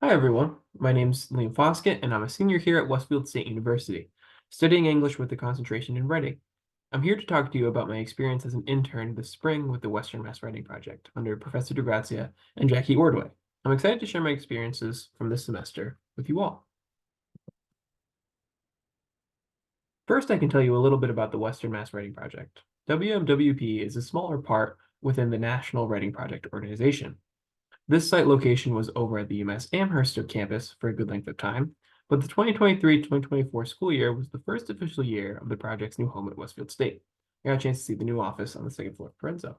Hi everyone, my name's Liam Foskett and I'm a senior here at Westfield State University, studying English with a concentration in writing. I'm here to talk to you about my experience as an intern this spring with the Western Mass Writing Project under Professor DeGrazia and Jackie Ordway. I'm excited to share my experiences from this semester with you all. First, I can tell you a little bit about the Western Mass Writing Project. WMWP is a smaller part within the National Writing Project organization. This site location was over at the UMass Amherst campus for a good length of time, but the 2023-2024 school year was the first official year of the project's new home at Westfield State. I got a chance to see the new office on the second floor of Parenzo.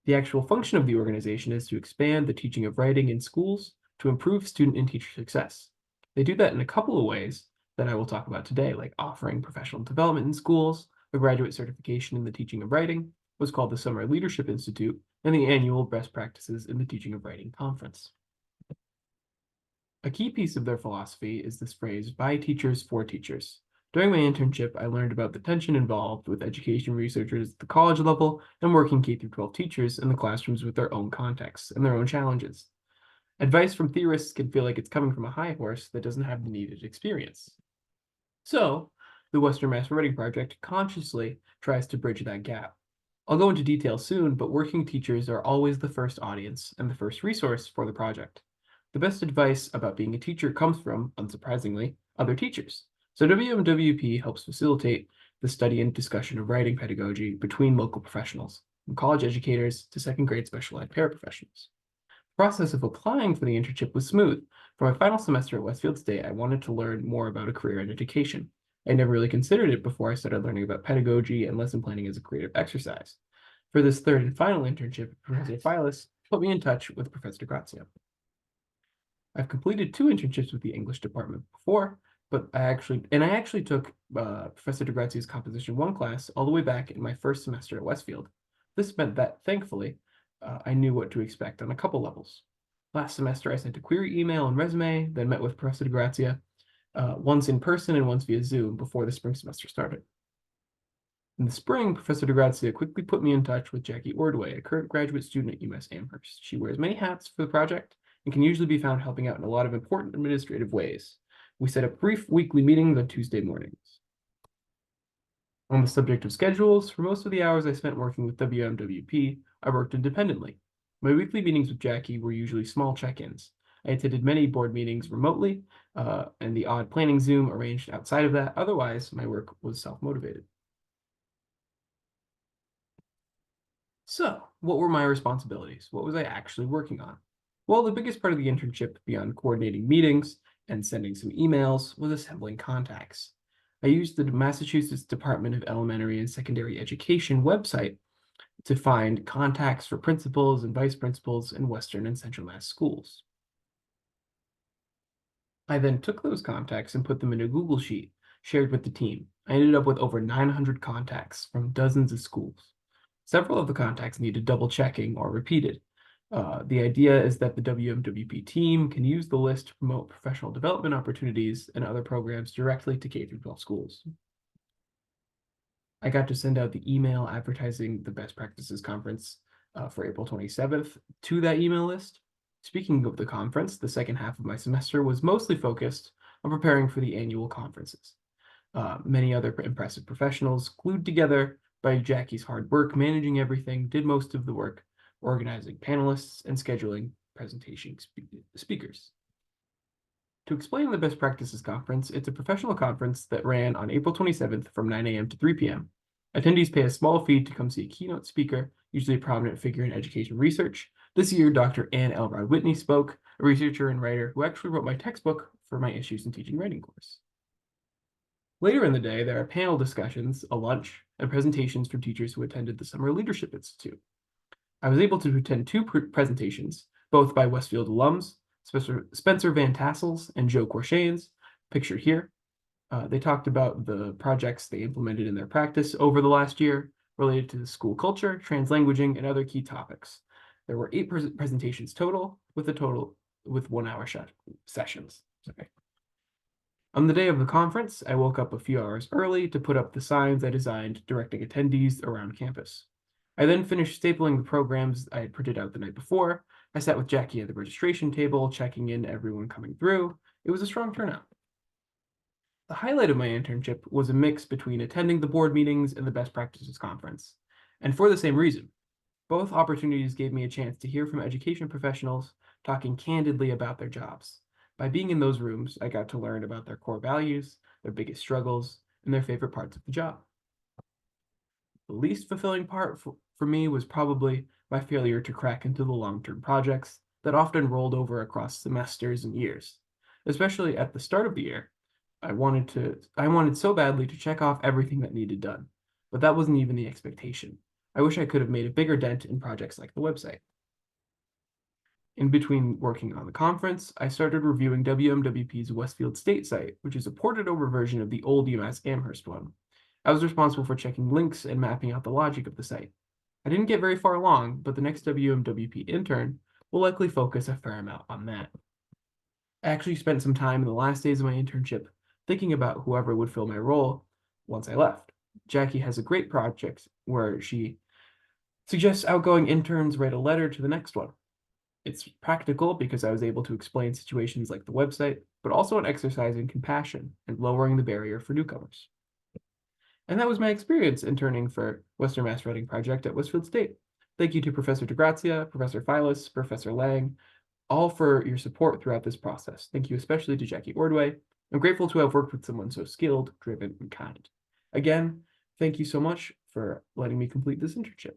The actual function of the organization is to expand the teaching of writing in schools to improve student and teacher success. They do that in a couple of ways that I will talk about today, like offering professional development in schools, a graduate certification in the teaching of writing, what's called the Summer Leadership Institute, and the annual Best Practices in the Teaching of Writing conference. A key piece of their philosophy is this phrase, by teachers for teachers. During my internship, I learned about the tension involved with education researchers at the college level and working K-12 teachers in the classrooms with their own contexts and their own challenges. Advice from theorists can feel like it's coming from a high horse that doesn't have the needed experience. So, the Western Mass Writing Project consciously tries to bridge that gap. I'll go into detail soon, but working teachers are always the first audience and the first resource for the project. The best advice about being a teacher comes from, unsurprisingly, other teachers. So WMWP helps facilitate the study and discussion of writing pedagogy between local professionals, from college educators to second grade special ed paraprofessionals. The process of applying for the internship was smooth. For my final semester at Westfield State, I wanted to learn more about a career in education. I never really considered it before I started learning about pedagogy and lesson planning as a creative exercise. For this third and final internship, Professor Files put me in touch with Professor DeGrazia. I've completed 2 internships with the English department before, but I actually took Professor DeGrazia's Composition 1 class all the way back in my first semester at Westfield. This meant that, thankfully, I knew what to expect on a couple levels. Last semester, I sent a query email and resume, then met with Professor DeGrazia, once in person and once via Zoom before the spring semester started. In the spring, Professor DeGrazia quickly put me in touch with Jackie Ordway, a current graduate student at UMass Amherst. She wears many hats for the project and can usually be found helping out in a lot of important administrative ways. We set up brief weekly meetings on Tuesday mornings. On the subject of schedules, for most of the hours I spent working with WMWP, I worked independently. My weekly meetings with Jackie were usually small check-ins. I attended many board meetings remotely, and the odd planning Zoom arranged outside of that. Otherwise, my work was self-motivated. So, what were my responsibilities? What was I actually working on? Well, the biggest part of the internship, beyond coordinating meetings and sending some emails, was assembling contacts. I used the Massachusetts Department of Elementary and Secondary Education website to find contacts for principals and vice principals in Western and Central Mass schools. I then took those contacts and put them in a Google Sheet shared with the team. I ended up with over 900 contacts from dozens of schools. Several of the contacts needed double checking or repeated. The idea is that the WMWP team can use the list to promote professional development opportunities and other programs directly to K-12 schools. I got to send out the email advertising the Best Practices Conference for April 27th to that email list. Speaking of the conference, the second half of my semester was mostly focused on preparing for the annual conferences. Many other impressive professionals, glued together by Jackie's hard work managing everything, did most of the work, organizing panelists and scheduling presentation speakers. To explain the Best Practices Conference, it's a professional conference that ran on April 27th from 9 a.m. to 3 p.m. Attendees pay a small fee to come see a keynote speaker, usually a prominent figure in education research. This year, Dr. Ann Elrod Whitney spoke, a researcher and writer who actually wrote my textbook for my Issues in Teaching Writing course. Later in the day, there are panel discussions, a lunch, and presentations from teachers who attended the Summer Leadership Institute. I was able to attend 2 presentations, both by Westfield alums, Spencer Van Tassels and Joe Corshanes, pictured here. They talked about the projects they implemented in their practice over the last year related to school culture, translanguaging, and other key topics. There were 8 presentations total, with 1-hour sessions. Sorry. On the day of the conference, I woke up a few hours early to put up the signs I designed directing attendees around campus. I then finished stapling the programs I had printed out the night before. I sat with Jackie at the registration table, checking in everyone coming through. It was a strong turnout. The highlight of my internship was a mix between attending the board meetings and the best practices conference. And for the same reason, both opportunities gave me a chance to hear from education professionals talking candidly about their jobs. By being in those rooms, I got to learn about their core values, their biggest struggles, and their favorite parts of the job. The least fulfilling part for me was probably my failure to crack into the long-term projects that often rolled over across semesters and years. Especially at the start of the year, I wanted so badly to check off everything that needed done, but that wasn't even the expectation. I wish I could have made a bigger dent in projects like the website. In between working on the conference, I started reviewing WMWP's Westfield State site, which is a ported over version of the old UMass Amherst one. I was responsible for checking links and mapping out the logic of the site. I didn't get very far along, but the next WMWP intern will likely focus a fair amount on that. I actually spent some time in the last days of my internship thinking about whoever would fill my role once I left. Jackie has a great project where she suggests outgoing interns write a letter to the next one. It's practical because I was able to explain situations like the website, but also an exercise in compassion and lowering the barrier for newcomers. And that was my experience interning for Western Mass Writing Project at Westfield State. Thank you to Professor DeGrazia, Professor Files, Professor Lang, all for your support throughout this process. Thank you especially to Jackie Ordway. I'm grateful to have worked with someone so skilled, driven, and kind. Again, thank you so much for letting me complete this internship.